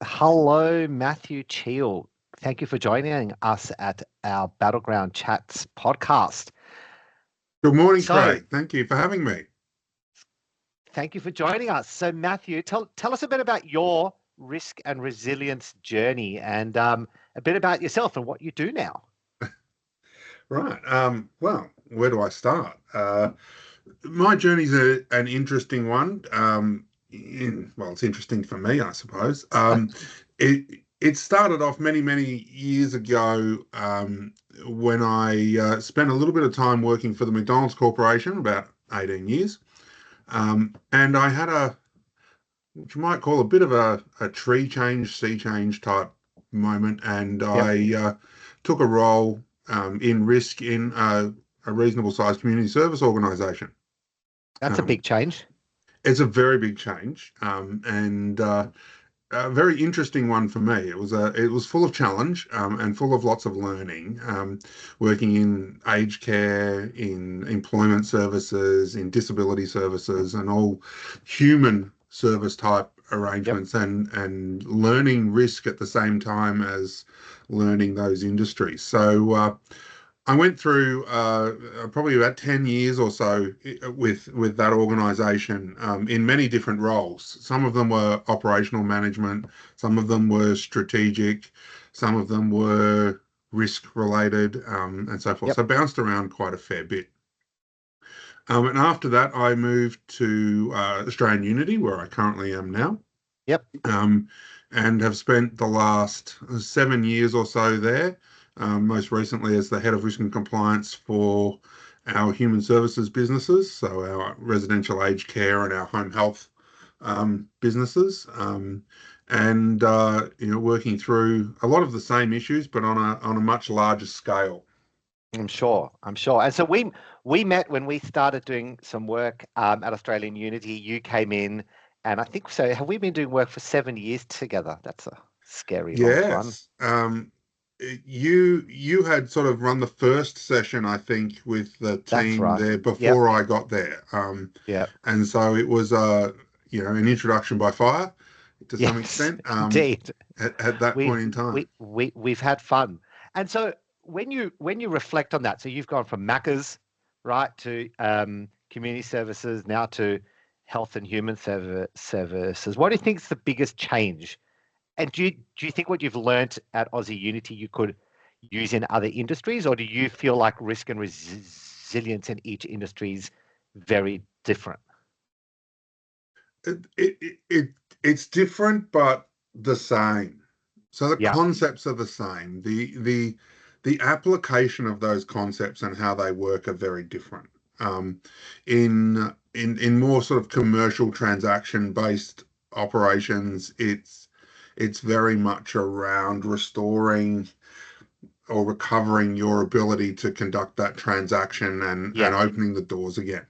Hello, Matthew Cheal. Thank you for joining us at our Battleground Chats podcast. Good morning, So, Craig. Thank you for having me. thank you for joining us. So, Matthew, tell us a bit about your risk and resilience journey and a bit about yourself and what you do now. Right. Well, where do I start? My journey's an interesting one. Well, it's interesting for me, I suppose. It started off many years ago when I spent a little bit of time working for the McDonald's Corporation, about 18 years. And I had what you might call a bit of a tree change, sea change type moment, and Yep, I took a role in risk in a reasonable sized community service organisation. that's a Um, big change. it's a very big change, and a very interesting one for me. It was full of challenge and full of lots of learning. Working in aged care, in employment services, in disability services, and all human service type Yep. arrangements, and learning risk at the same time as learning those industries. So I went through probably about 10 years or so with that organization in many different roles. Some of them were operational management, some of them were strategic, some of them were risk related, and so forth. Yep. So bounced around quite a fair bit. And after that, I moved to Australian Unity, where I currently am now, Yep. um, and have spent the last 7 years or so there, most recently as the head of risk and compliance for our human services businesses, so our residential aged care and our home health businesses, and working through a lot of the same issues, but on a much larger scale. I'm sure. I'm sure. And so we met when we started doing some work at Australian Unity. You came in, and I think so. Have we been doing work for 7 years together? That's a scary long time. Yes. You had sort of run the first session, I think, with the That's team right. there Yep. before I got there. Yep. And so it was an introduction by fire to some Yes, extent, indeed. at that We've point in time. we've had fun. And so when you reflect on that, so you've gone from Macca's, right, to community services, now to health and human services. What do you think is the biggest change? And do you think what you've learnt at Aussie Unity you could use in other industries, or do you feel like risk and resilience in each industry is very different? It's different, but the same. So the Yeah. concepts are the same. The application of those concepts and how they work are very different. In more sort of commercial transaction based operations, it's very much around restoring or recovering your ability to conduct that transaction and Yeah. opening the doors again.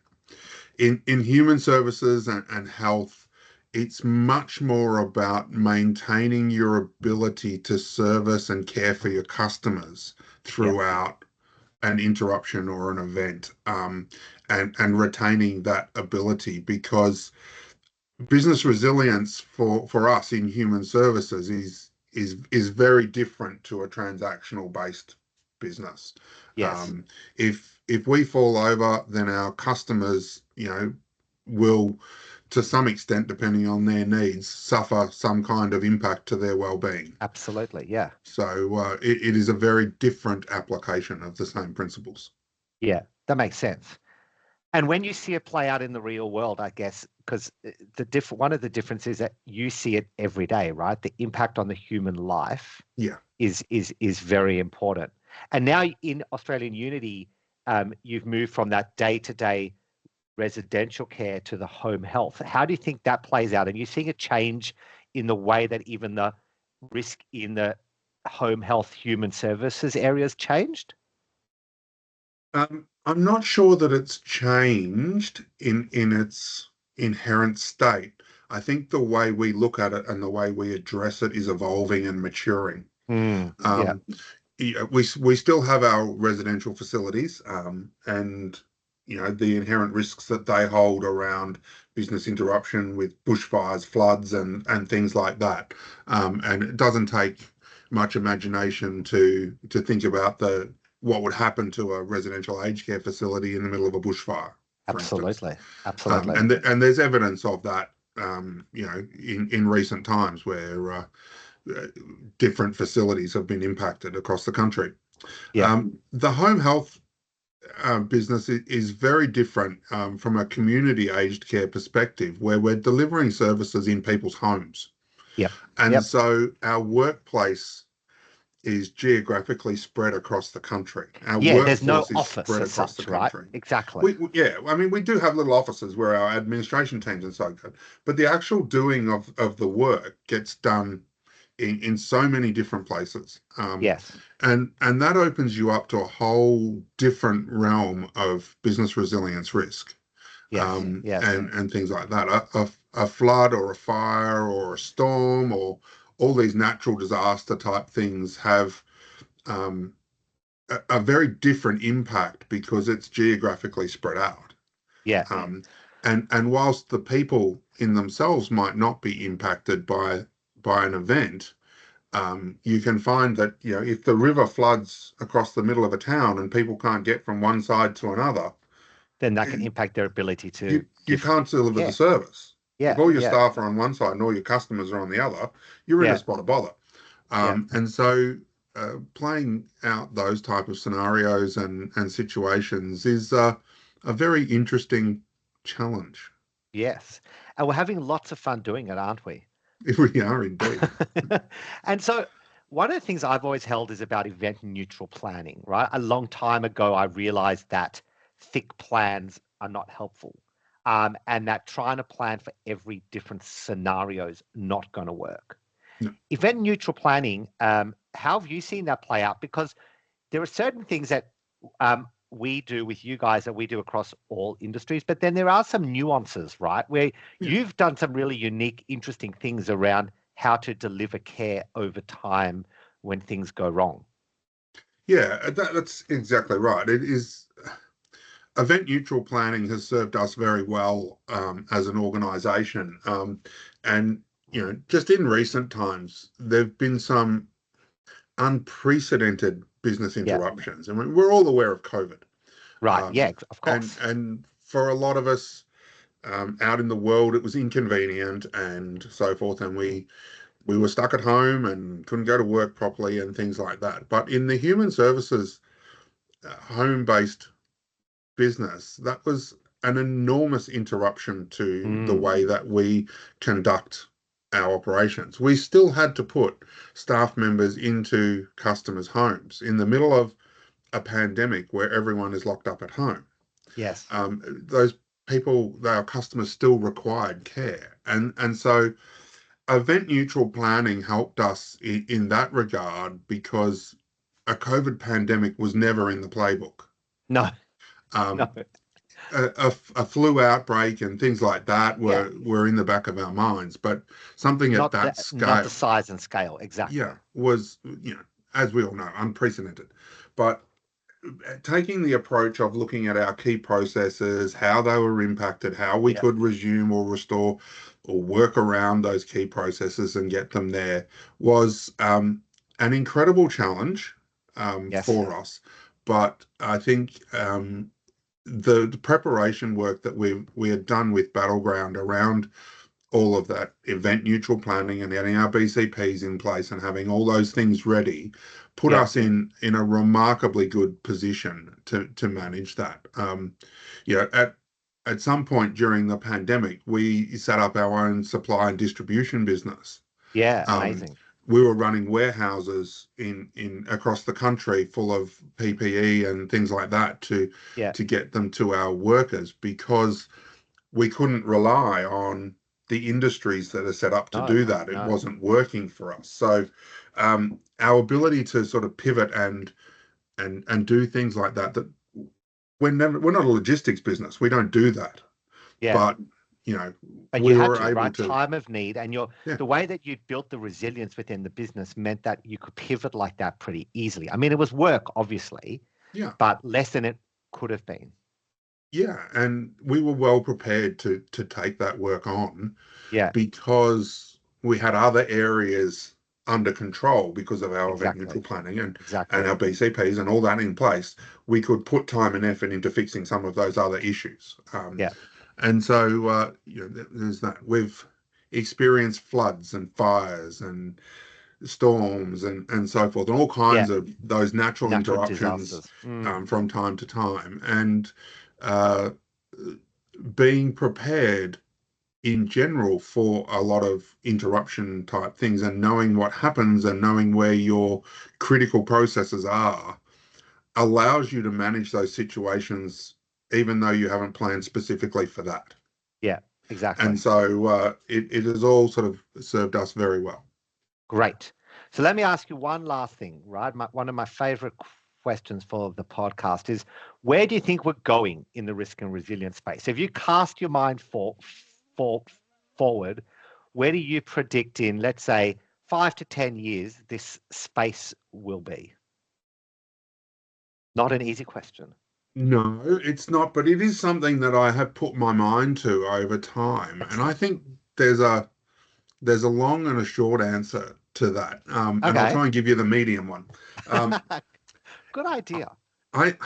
In human services and health, it's much more about maintaining your ability to service and care for your customers Yeah. throughout an interruption or an event, and retaining that ability, because business resilience for us in human services is very different to a transactional based business. Yes. If we fall over, then our customers, will, to some extent, depending on their needs, suffer some kind of impact to their well-being. Absolutely. Yeah. So it is a very different application of the same principles. Yeah. That makes sense. And when you see it play out in the real world, I guess, because one of the differences is that you see it every day, right? The impact on the human life Yeah. is very important. And now in Australian Unity, you've moved from that day-to-day residential care to the home health. How do you think that plays out? And you're seeing a change in the way that even the risk in the home health human services areas changed? I'm not sure that it's changed in its inherent state. I think the way we look at it and the way we address it is evolving and maturing. Yeah. Um, yeah, we still have our residential facilities, and the inherent risks that they hold around business interruption with bushfires, floods, and things like that. And it doesn't take much imagination to think about what would happen to a residential aged care facility in the middle of a bushfire, for instance. Absolutely. And there's evidence of that, in recent times where different facilities have been impacted across the country. Yeah. The home health business is very different from a community aged care perspective, where we're delivering services in people's homes. Yep. And so our workplace is geographically spread across the country. Our there's no workforce is office spread as across such, the right? country. Exactly. We do have little offices where our administration teams and so good, but the actual doing of the work gets done in so many different places. Yes. And that opens you up to a whole different realm of business resilience risk. Yes. Yes. And things like that. A flood or a fire or a storm or all these natural disaster type things have a very different impact because it's geographically spread out. Yeah. And whilst the people in themselves might not be impacted by an event, you can find that if the river floods across the middle of a town and people can't get from one side to another, then that can impact their ability to you can't deliver the service. Yeah. If all your staff are on one side and all your customers are on the other, you're in a spot of bother. And so playing out those type of scenarios and situations is a very interesting challenge. Yes. And we're having lots of fun doing it, aren't we? We are indeed. And so one of the things I've always held is about event neutral planning, right? A long time ago, I realized that thick plans are not helpful. And that trying to plan for every different scenario is not going to work. No. Event neutral planning, how have you seen that play out? Because there are certain things that we do with you guys that we do across all industries, but then there are some nuances, right? Where you've done some really unique, interesting things around how to deliver care over time when things go wrong. Yeah, that's exactly right. It is. Event neutral planning has served us very well as an organization. And, just in recent times, there've been some unprecedented business interruptions. And we're all aware of COVID. Right. Of course. And for a lot of us out in the world, it was inconvenient and so forth. And we were stuck at home and couldn't go to work properly and things like that. But in the human services home-based business, that was an enormous interruption to the way that we conduct our operations. We still had to put staff members into customers' homes in the middle of a pandemic where everyone is locked up at home. Yes. Those people, our customers, still required care. And so event neutral planning helped us in that regard because a COVID pandemic was never in the playbook. No. No. A flu outbreak and things like that were in the back of our minds, but something at that scale, not the size and scale, exactly. Was, as we all know, unprecedented. But taking the approach of looking at our key processes, how they were impacted, how we could resume or restore or work around those key processes and get them there was an incredible challenge for us. But I think the preparation work that we had done with Battleground around all of that event neutral planning and getting our BCPs in place and having all those things ready put us in a remarkably good position to manage that. At some point during the pandemic, we set up our own supply and distribution business. Amazing. We were running warehouses in across the country full of PPE and things like that to get them to our workers because we couldn't rely on the industries that are set up to do that. It wasn't working for us. So our ability to sort of pivot and do things like that we're not a logistics business. We don't do that. But but we you had were to, able right? to Time of need, and the way that you built the resilience within the business meant that you could pivot like that pretty easily. I mean, it was work, obviously, but less than it could have been. Yeah, and we were well prepared to take that work on Yeah, because we had other areas under control because of our event exactly. neutral planning and Exactly. our BCPs and all that in place. We could put time and effort into fixing some of those other issues. Yeah. And so, there's that. We've experienced floods and fires and storms and so forth, and all Yeah. kinds of those natural Natural interruptions disasters. from time to time. And uh, being prepared in general for a lot of interruption type things and knowing what happens and knowing where your critical processes are allows you to manage those situations even though you haven't planned specifically for that. Yeah, exactly. And so it has all sort of served us very well. Great. So let me ask you one last thing, right? One of my favorite questions for the podcast is, where do you think we're going in the risk and resilience space? If you cast your mind for forward, where do you predict in, let's say, 5 to 10 years, this space will be? Not an easy question. No, it's not, but it is something that I have put my mind to over time. And I Excellent. think there's a long and a short answer to that. And I'll Okay. try and give you the medium one. Um, Good idea. I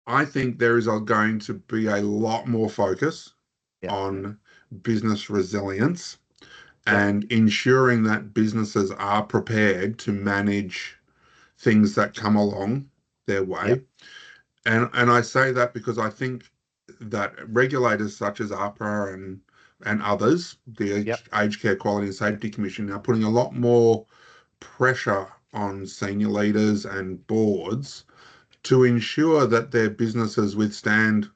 I think there is going to be a lot more focus Yep. on business resilience Yep. and ensuring that businesses are prepared to manage things that come along their Yep. way. And I say that because I think that regulators such as APRA and others, the Yep. Aged Care Quality and Safety Commission, are putting a lot more pressure on senior leaders and boards to ensure that their businesses withstand,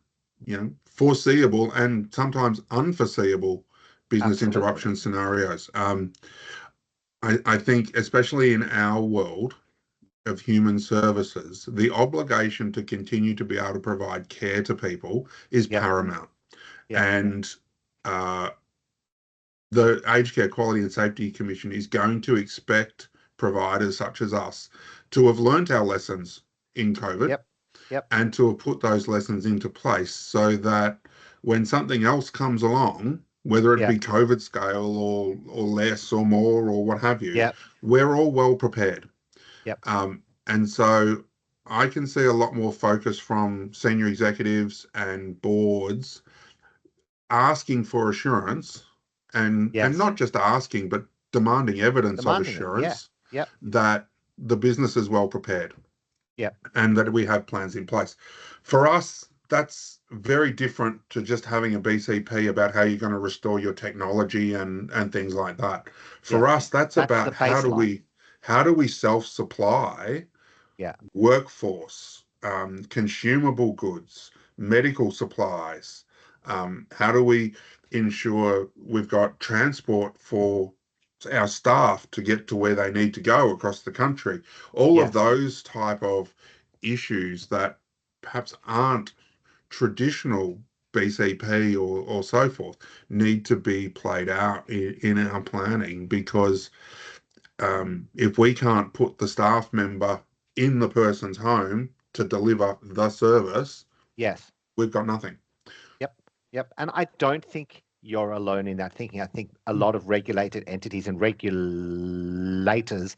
foreseeable and sometimes unforeseeable business Absolutely. interruption scenarios. I think, especially in our world of human services, the obligation to continue to be able to provide care to people is Yep. paramount. Yep. And uh, the Aged Care Quality and Safety Commission is going to expect providers such as us to have learnt our lessons in COVID Yep. Yep. and to have put those lessons into place so that when something else comes along, whether it be Yep. COVID scale or less or more or what have you, Yep. we're all well prepared. Yep. And so I can see a lot more focus from senior executives and boards asking for assurance and Yes. not just asking, but demanding evidence of Demanding it. Yeah. assurance Yep. that the business is well prepared Yep. and that we have plans in place. For us, that's very different to just having a BCP about how you're going to restore your technology and things like that. Yep. For us, that's That's the about baseline. how do we self-supply Yeah. workforce, consumable goods, medical supplies. How do we ensure we've got transport for our staff to get to where they need to go across the country? All of Yes. those type of issues that perhaps aren't traditional BCP or so forth need to be played out in our planning because if we can't put the staff member in the person's home to deliver the service, Yes. we've got nothing. Yep. Yep. And I don't think you're alone in that thinking. I think a lot of regulated entities and regulators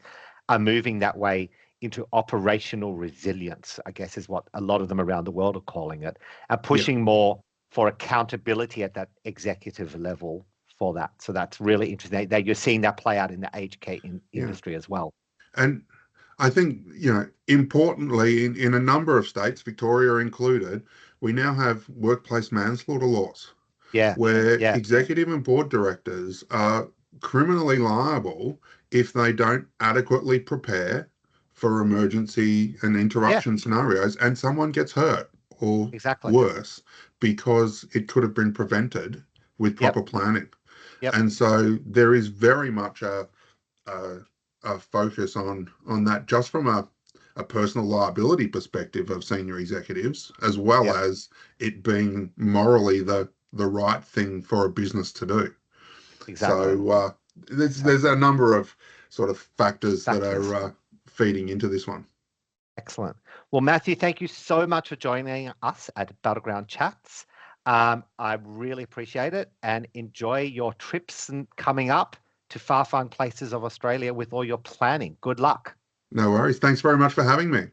are moving that way into operational resilience, I guess is what a lot of them around the world are calling it, and Yeah, pushing more for accountability at that executive level for that. So that's really interesting. That you're seeing that play out in the aged care yeah. industry as well. And I think, importantly, in a number of states, Victoria included, we now have workplace manslaughter laws Yeah. where Yeah. executive and board directors are criminally liable if they don't adequately prepare for emergency and Yeah. interruption scenarios and someone gets hurt or Exactly. worse because it could have been prevented with Yep. proper planning. Yep. And so there is very much a, a focus on that just from a personal liability perspective of senior executives, as well Yep. as it being morally the right thing for a business to do. Exactly. So there's Exactly. a number of sort of factors that Factors. are feeding into this one. Excellent. Well, Matthew, thank you so much for joining us at Battleground Chats. I really appreciate it, and enjoy your trips and coming up to far-flung places of Australia with all your planning. Good luck. No worries. Thanks very much for having me.